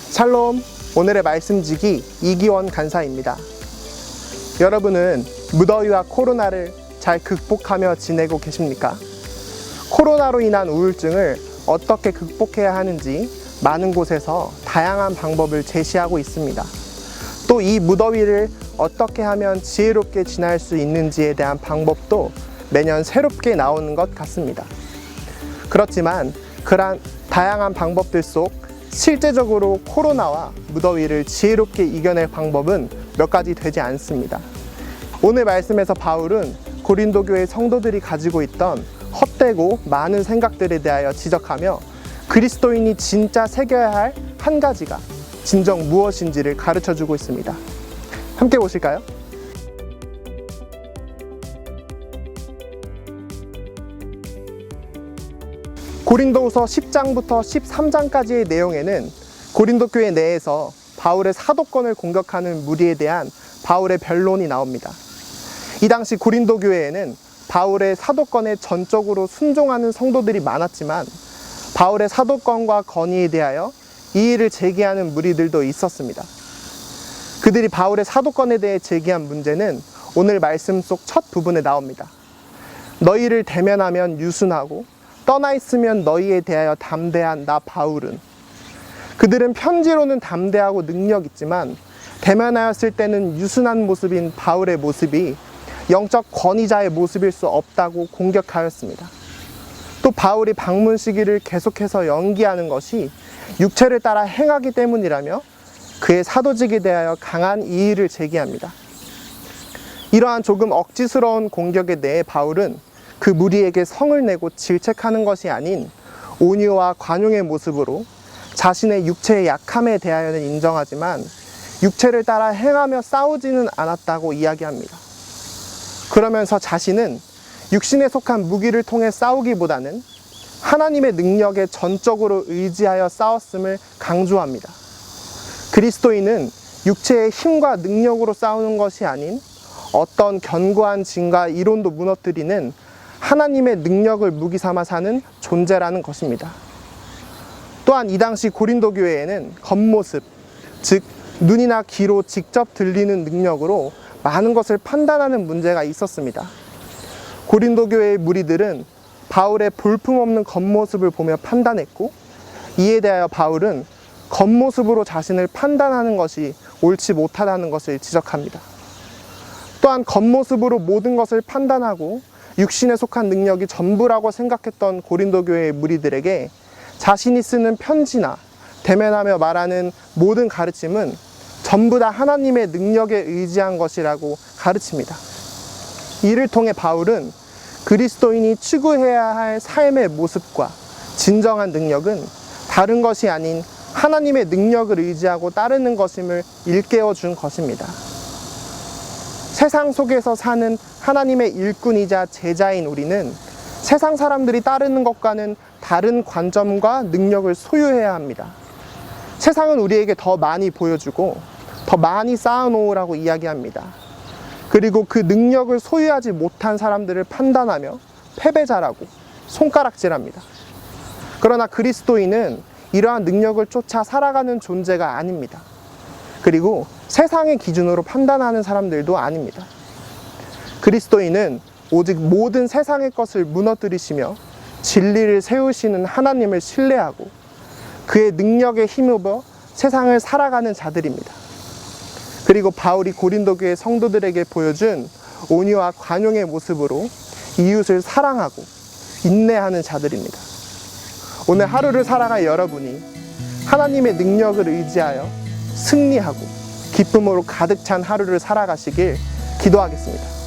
샬롬, 오늘의 말씀지기 이기원 간사입니다. 여러분은 무더위와 코로나를 잘 극복하며 지내고 계십니까? 코로나로 인한 우울증을 어떻게 극복해야 하는지 많은 곳에서 다양한 방법을 제시하고 있습니다. 또 이 무더위를 어떻게 하면 지혜롭게 지날 수 있는지에 대한 방법도 매년 새롭게 나오는 것 같습니다. 그렇지만 그러한 다양한 방법들 속 실제적으로 코로나와 무더위를 지혜롭게 이겨낼 방법은 몇 가지 되지 않습니다. 오늘 말씀에서 바울은 고린도 교회 성도들이 가지고 있던 헛되고 많은 생각들에 대하여 지적하며 그리스도인이 진짜 새겨야 할 한 가지가 진정 무엇인지를 가르쳐주고 있습니다. 함께 보실까요? 고린도후서 10장부터 13장까지의 내용에는 고린도 교회 내에서 바울의 사도권을 공격하는 무리에 대한 바울의 변론이 나옵니다. 이 당시 고린도 교회에는 바울의 사도권에 전적으로 순종하는 성도들이 많았지만 바울의 사도권과 건의에 대하여 이의를 제기하는 무리들도 있었습니다. 그들이 바울의 사도권에 대해 제기한 문제는 오늘 말씀 속 첫 부분에 나옵니다. 너희를 대면하면 유순하고 떠나 있으면 너희에 대하여 담대한 나 바울은. 그들은 편지로는 담대하고 능력 있지만 대면하였을 때는 유순한 모습인 바울의 모습이 영적 권위자의 모습일 수 없다고 공격하였습니다. 또 바울이 방문 시기를 계속해서 연기하는 것이 육체를 따라 행하기 때문이라며 그의 사도직에 대하여 강한 이의를 제기합니다. 이러한 조금 억지스러운 공격에 대해 바울은 그 무리에게 성을 내고 질책하는 것이 아닌 온유와 관용의 모습으로 자신의 육체의 약함에 대하여는 인정하지만 육체를 따라 행하며 싸우지는 않았다고 이야기합니다. 그러면서 자신은 육신에 속한 무기를 통해 싸우기보다는 하나님의 능력에 전적으로 의지하여 싸웠음을 강조합니다. 그리스도인은 육체의 힘과 능력으로 싸우는 것이 아닌 어떤 견고한 진과 이론도 무너뜨리는 하나님의 능력을 무기 삼아 사는 존재라는 것입니다. 또한 이 당시 고린도 교회에는 겉모습, 즉 눈이나 귀로 직접 들리는 능력으로 많은 것을 판단하는 문제가 있었습니다. 고린도 교회의 무리들은 바울의 볼품없는 겉모습을 보며 판단했고 이에 대하여 바울은 겉모습으로 자신을 판단하는 것이 옳지 못하다는 것을 지적합니다. 또한 겉모습으로 모든 것을 판단하고 육신에 속한 능력이 전부라고 생각했던 고린도 교회의 무리들에게 자신이 쓰는 편지나 대면하며 말하는 모든 가르침은 전부 다 하나님의 능력에 의지한 것이라고 가르칩니다. 이를 통해 바울은 그리스도인이 추구해야 할 삶의 모습과 진정한 능력은 다른 것이 아닌 하나님의 능력을 의지하고 따르는 것임을 일깨워 준 것입니다. 세상 속에서 사는 하나님의 일꾼이자 제자인 우리는 세상 사람들이 따르는 것과는 다른 관점과 능력을 소유해야 합니다. 세상은 우리에게 더 많이 보여주고 더 많이 쌓아놓으라고 이야기합니다. 그리고 그 능력을 소유하지 못한 사람들을 판단하며 패배자라고 손가락질합니다. 그러나 그리스도인은 이러한 능력을 쫓아 살아가는 존재가 아닙니다. 그리고 세상의 기준으로 판단하는 사람들도 아닙니다. 그리스도인은 오직 모든 세상의 것을 무너뜨리시며 진리를 세우시는 하나님을 신뢰하고 그의 능력에 힘입어 세상을 살아가는 자들입니다. 그리고 바울이 고린도 교회 성도들에게 보여준 온유와 관용의 모습으로 이웃을 사랑하고 인내하는 자들입니다. 오늘 하루를 살아갈 여러분이 하나님의 능력을 의지하여 승리하고 기쁨으로 가득 찬 하루를 살아가시길 기도하겠습니다.